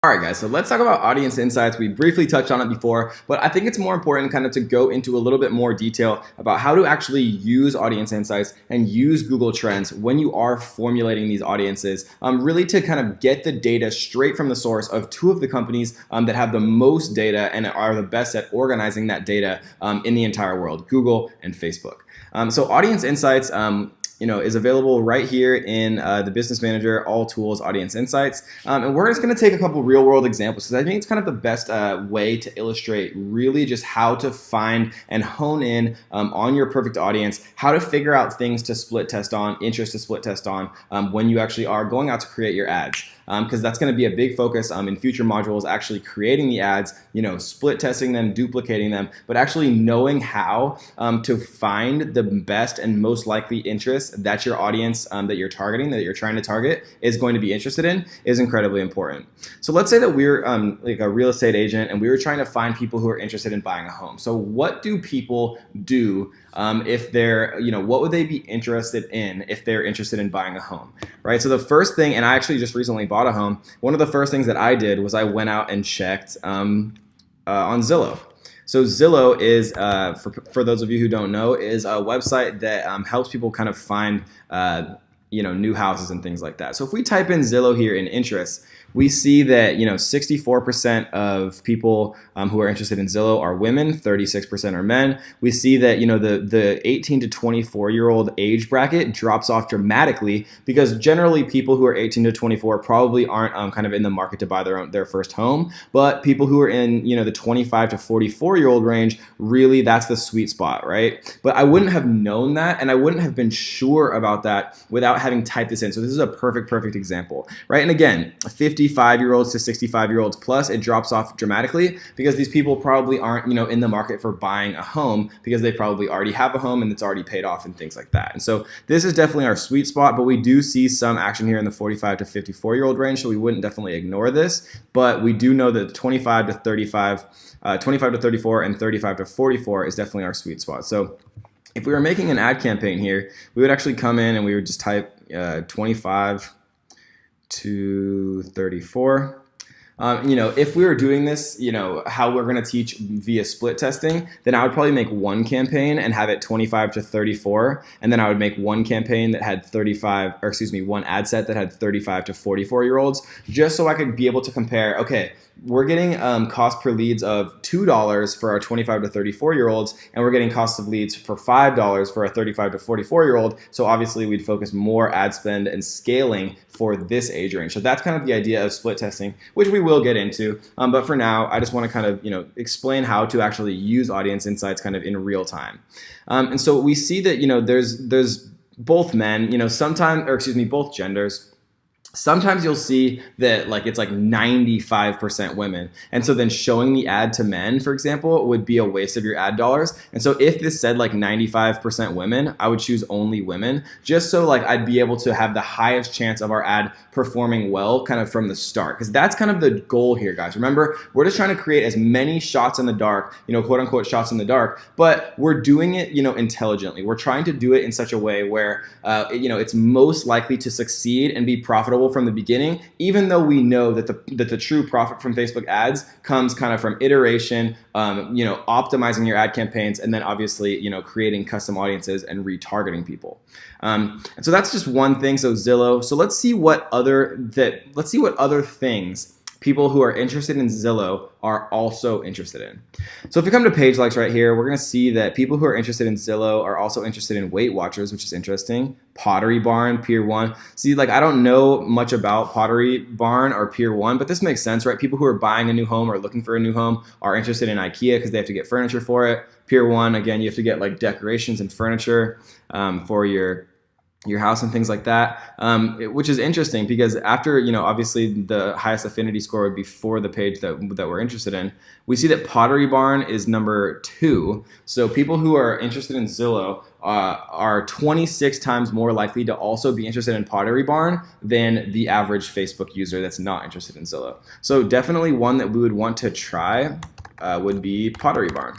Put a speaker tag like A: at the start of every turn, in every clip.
A: Alright guys, so let's talk about audience insights. We briefly touched on it before, but I think it's more important kind of to go into a little bit more detail about how to actually use audience insights and use Google Trends when you are formulating these audiences, really to kind of get the data straight from the source of two of the companies that have the most data and are the best at organizing that data in the entire world, Google and Facebook. So audience insights is available right here in the Business Manager, All Tools, Audience Insights. And we're just going to take a couple real world examples because I think it's kind of the best way to illustrate really just how to find and hone in on your perfect audience, how to figure out things to split test on, interest to split test on when you actually are going out to create your ads. Because that's going to be a big focus in future modules, actually creating the ads, split testing them, duplicating them, but actually knowing how to find the best and most likely interest that your audience that you're targeting, that you're trying to target, is going to be interested in is incredibly important. So let's say that we're like a real estate agent and we were trying to find people who are interested in buying a home. So what do people do if they're, what would they be interested in if they're interested in buying a home, right? So the first thing, and I actually just recently bought a home, one of the first things that I did was I went out and checked on Zillow. So Zillow is, for those of you who don't know, is a website that helps people kind of find new houses and things like that. So if we type in Zillow here in interests, we see that 64% of people who are interested in Zillow are women, 36% are men. We see that the 18 to 24-year-old age bracket drops off dramatically because generally people who are 18 to 24 probably aren't kind of in the market to buy their first home, but people who are in the 25 to 44-year-old range, really that's the sweet spot, right? But I wouldn't have known that, and I wouldn't have been sure about that without having typed this in. So this is a perfect example, right? And again, 55-year-olds to 65-year-olds plus, it drops off dramatically because these people probably aren't, in the market for buying a home because they probably already have a home and it's already paid off and things like that. And so this is definitely our sweet spot, but we do see some action here in the 45 to 54-year-old range, so we wouldn't definitely ignore this. But we do know that 25 to 35, 25 to 34 and 35 to 44 is definitely our sweet spot. So if we were making an ad campaign here, we would actually come in and we would just type 25 to 34. If we were doing this, how we're going to teach via split testing, then I would probably make one campaign and have it 25 to 34. And then I would make one campaign that had one ad set that had 35 to 44-year-olds, just so I could be able to compare, okay, we're getting cost per leads of $2 for our 25 to 34-year-olds, and we're getting cost of leads for $5 for a 35 to 44-year-old. So obviously we'd focus more ad spend and scaling for this age range. So that's kind of the idea of split testing, which we will get into. But for now, I just want to kind of explain how to actually use audience insights kind of in real time. And so we see that there's both men, both genders. Sometimes you'll see that it's like 95% women. And so then showing the ad to men, for example, would be a waste of your ad dollars. And so if this said 95% women, I would choose only women, just so I'd be able to have the highest chance of our ad performing well kind of from the start. Because that's kind of the goal here, guys. Remember, we're just trying to create as many shots in the dark, quote unquote shots in the dark, but we're doing it, intelligently. We're trying to do it in such a way where, it's most likely to succeed and be profitable from the beginning, even though we know that the true profit from Facebook ads comes kind of from iteration, optimizing your ad campaigns, and then obviously, creating custom audiences and retargeting people. And so that's just one thing. So Zillow. So let's see what other things people who are interested in Zillow are also interested in. So if we come to page likes right here, we're going to see that people who are interested in Zillow are also interested in Weight Watchers, which is interesting. Pottery Barn, Pier 1. See, I don't know much about Pottery Barn or Pier 1, but this makes sense, right? People who are buying a new home or looking for a new home are interested in IKEA because they have to get furniture for it. Pier 1, again, you have to get decorations and furniture for your house and things like that, which is interesting because after, obviously the highest affinity score would be for the page that we're interested in. We see that Pottery Barn is number 2. So people who are interested in Zillow are 26 times more likely to also be interested in Pottery Barn than the average Facebook user that's not interested in Zillow. So definitely one that we would want to try would be Pottery Barn.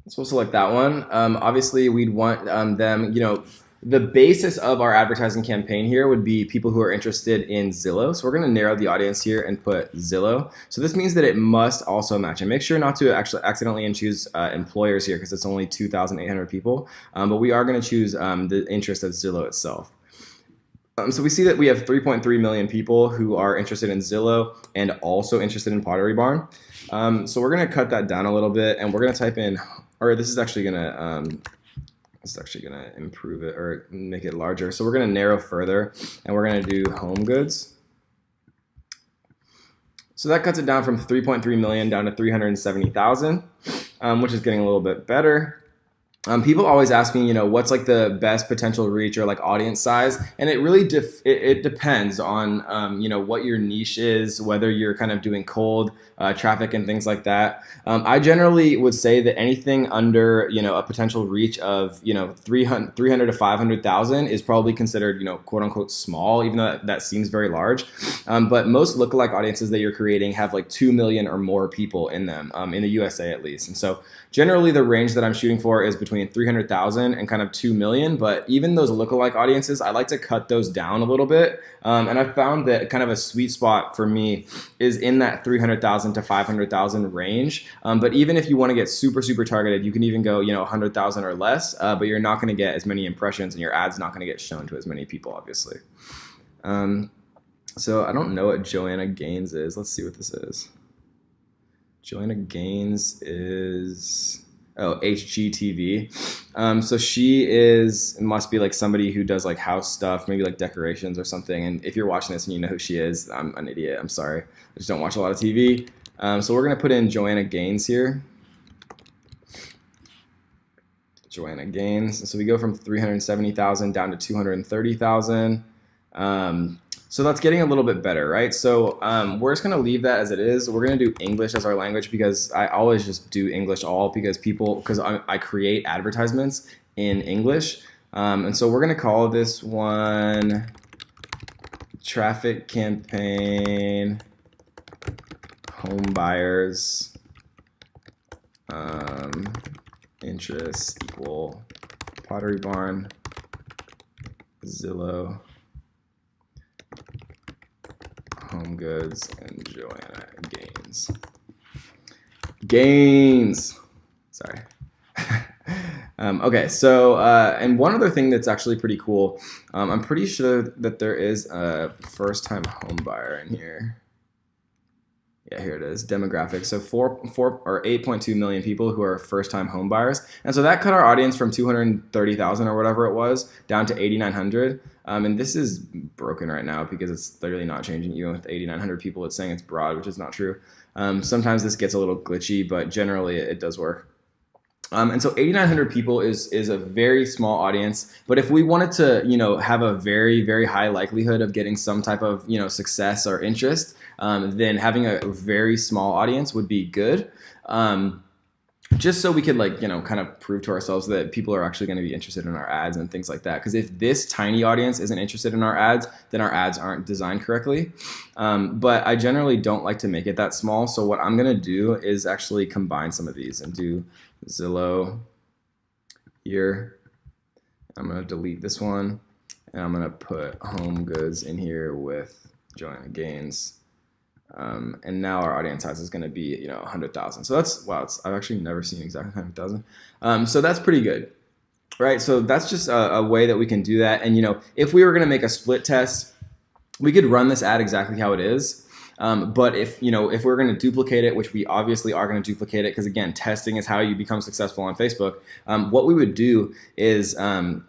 A: So we'll select that one. Obviously, we'd want them, the basis of our advertising campaign here would be people who are interested in Zillow. So we're going to narrow the audience here and put Zillow. So this means that it must also match. And make sure not to actually accidentally choose employers here because it's only 2,800 people. But we are going to choose the interest of Zillow itself. So we see that we have 3.3 million people who are interested in Zillow and also interested in Pottery Barn. So we're going to cut that down a little bit, and we're going to type in, or this is actually going to improve it or make it larger. So we're going to narrow further, and we're going to do home goods. So that cuts it down from 3.3 million down to 370,000, which is getting a little bit better. People always ask me, what's like the best potential reach or like audience size, and it really it depends on what your niche is, whether you're kind of doing cold traffic and things like that. I generally would say that anything under a potential reach of 300 to 500,000 is probably considered quote unquote small, even though that seems very large. But most lookalike audiences that you're creating have like 2 million or more people in them, in the USA at least, and so generally the range that I'm shooting for is between 300,000 and kind of 2 million, but even those lookalike audiences, I like to cut those down a little bit. And I found that kind of a sweet spot for me is in that 300,000 to 500,000 range. But even if you want to get super, super targeted, you can even go, 100,000 or less, but you're not going to get as many impressions and your ad's not going to get shown to as many people, obviously. So I don't know what Joanna Gaines is. Let's see what this is. Joanna Gaines is HGTV. So she must be like somebody who does like house stuff, maybe like decorations or something. And if you're watching this and you know who she is, I'm an idiot. I'm sorry. I just don't watch a lot of TV. So we're gonna put in Joanna Gaines here. Joanna Gaines. So we go from 370,000 down to 230,000. So that's getting a little bit better, right? So we're just gonna leave that as it is. We're gonna do English as our language because I always just do English all because I create advertisements in English. And so we're gonna call this one traffic campaign home buyers interests equal Pottery Barn, Zillow, Home Goods, and Joanna Gaines. Sorry. Okay, so and one other thing that's actually pretty cool, I'm pretty sure that there is a first-time home buyer in here. Yeah, here it is, demographics. So 8.2 million people who are first-time home buyers. And so that cut our audience from 230,000 or whatever it was down to 8,900. And this is broken right now because it's literally not changing. Even with 8,900 people, it's saying it's broad, which is not true. Sometimes this gets a little glitchy, but generally it does work. And so 8,900 people is a very small audience, but if we wanted to, have a very, very high likelihood of getting some type of, success or interest, then having a very small audience would be good. Just so we could kind of prove to ourselves that people are actually going to be interested in our ads and things like that. Because if this tiny audience isn't interested in our ads, then our ads aren't designed correctly. But I generally don't like to make it that small. So what I'm going to do is actually combine some of these and do Zillow here. I'm going to delete this one, and I'm going to put Home Goods in here with Joanna Gaines. And now our audience size is going to be 100,000. So that's I've actually never seen exactly 100,000. So that's pretty good, right? So that's just a way that we can do that. And if we were going to make a split test, we could run this ad exactly how it is. But if we're going to duplicate it, which we obviously are going to duplicate it, because again, testing is how you become successful on Facebook. What we would do is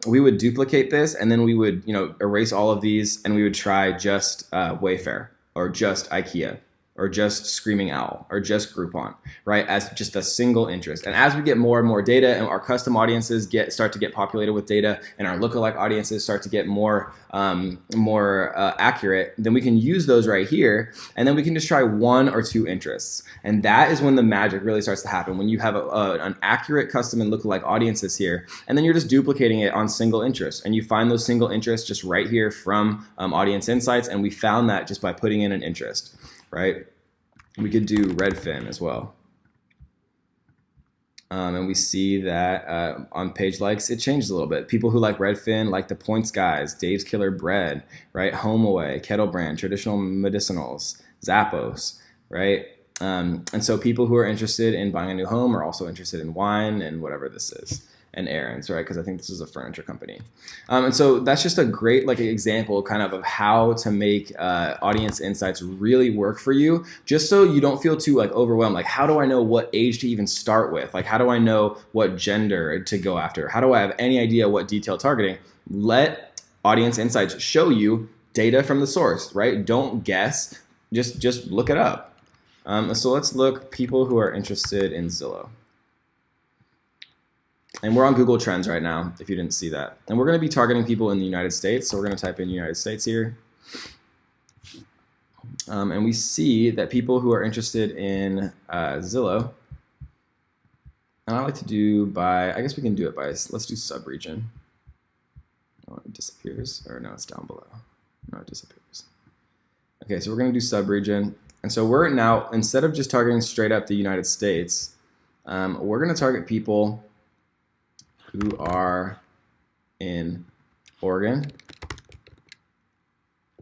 A: we would duplicate this, and then we would erase all of these, and we would try just Wayfair, or just IKEA, or just Screaming Owl, or just Groupon, right? As just a single interest. And as we get more and more data, and our custom audiences start to get populated with data, and our lookalike audiences start to get more accurate, then we can use those right here, and then we can just try 1 or 2 interests. And that is when the magic really starts to happen, when you have an accurate custom and lookalike audiences here, and then you're just duplicating it on single interests, and you find those single interests just right here from Audience Insights, and we found that just by putting in an interest, right? We could do Redfin as well. And we see that on page likes, it changes a little bit. People who like Redfin like the Points Guys, Dave's Killer Bread, right? HomeAway, Kettle Brand, Traditional Medicinals, Zappos, right? And so people who are interested in buying a new home are also interested in wine and whatever this is, and errands, right? Because I think this is a furniture company. And so that's just a great like example kind of how to make audience insights really work for you, just so you don't feel too like overwhelmed. Like, how do I know what age to even start with? Like, how do I know what gender to go after? How do I have any idea what detailed targeting? Let audience insights show you data from the source, right? Don't guess, just look it up. So let's look people who are interested in Zillow. And we're on Google Trends right now, if you didn't see that. And we're going to be targeting people in the United States. So we're going to type in United States here. And we see that people who are interested in Zillow, and I like to do by, I guess we can do it by, let's do subregion. Oh, it disappears, or no, it's down below. No, it disappears. Okay, so we're going to do subregion. And so we're now, instead of just targeting straight up the United States, we're going to target people who are in Oregon,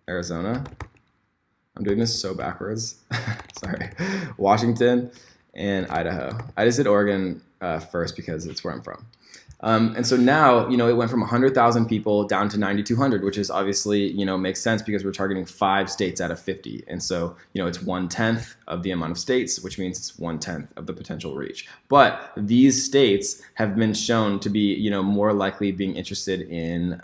A: Arizona. I'm doing this so backwards. Sorry. Washington and Idaho. I just did Oregon first because it's where I'm from. And so now, it went from 100,000 people down to 9,200, which is obviously, makes sense because we're targeting 5 states out of 50. And so, it's 1/10 of the amount of states, which means it's 1/10 of the potential reach. But these states have been shown to be, more likely being interested in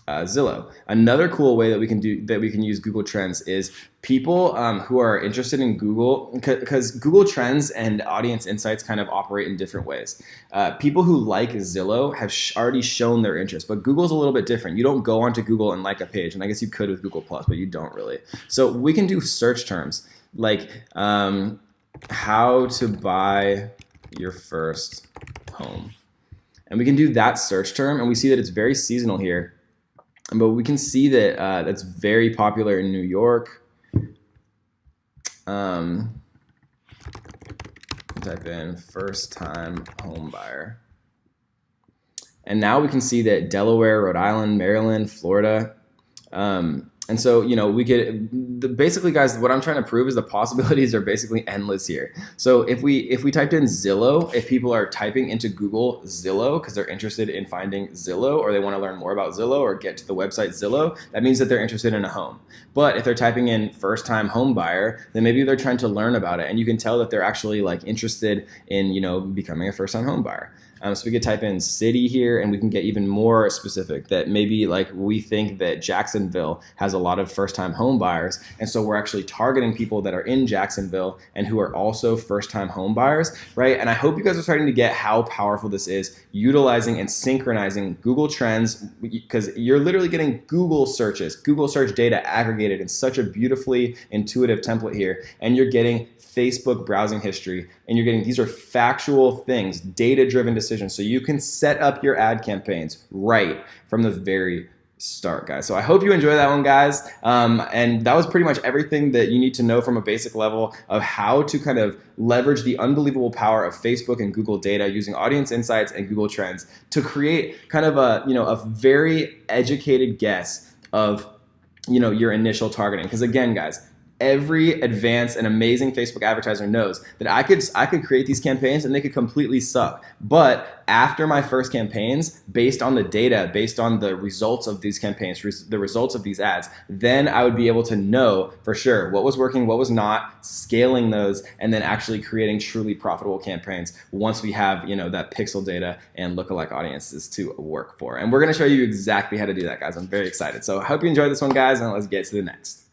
A: Zillow. Another cool way that we can use Google Trends is people who are interested in Google, because Google Trends and Audience Insights kind of operate in different ways. People who like Zillow have already shown their interest, but Google's a little bit different. You don't go onto Google and like a page, and I guess you could with Google Plus, but you don't really. So we can do search terms like how to buy your first home, and we can do that search term, and we see that it's very seasonal here. But we can see that that's very popular in New York. Type in first-time home buyer. And now we can see that Delaware, Rhode Island, Maryland, Florida. And so, we get basically, guys, what I'm trying to prove is the possibilities are basically endless here. So if we typed in Zillow, if people are typing into Google Zillow because they're interested in finding Zillow, or they want to learn more about Zillow or get to the website Zillow, that means that they're interested in a home. But if they're typing in first-time home buyer, then maybe they're trying to learn about it, and you can tell that they're actually like interested in, becoming a first-time home buyer. So we could type in city here, and we can get even more specific, that maybe like we think that Jacksonville has a lot of first-time home buyers, and so we're actually targeting people that are in Jacksonville and who are also first-time home buyers, right? And I hope you guys are starting to get how powerful this is, utilizing and synchronizing Google Trends, because you're literally getting Google searches, Google search data aggregated in such a beautifully intuitive template here, and you're getting Facebook browsing history, and you're getting, these are factual things, data-driven decisions, so you can set up your ad campaigns right from the very start, guys. So I hope you enjoy that one, guys. And that was pretty much everything that you need to know from a basic level of how to kind of leverage the unbelievable power of Facebook and Google data using Audience Insights and Google Trends to create kind of a very educated guess of your initial targeting. Because again, guys, every advanced and amazing Facebook advertiser knows that I could create these campaigns and they could completely suck. But after my first campaigns, based on the data, based on the results of these campaigns, the results of these ads, then I would be able to know for sure what was working, what was not, scaling those, and then actually creating truly profitable campaigns once we have, that pixel data and lookalike audiences to work for. And we're going to show you exactly how to do that, guys. I'm very excited. So I hope you enjoyed this one, guys, and let's get to the next.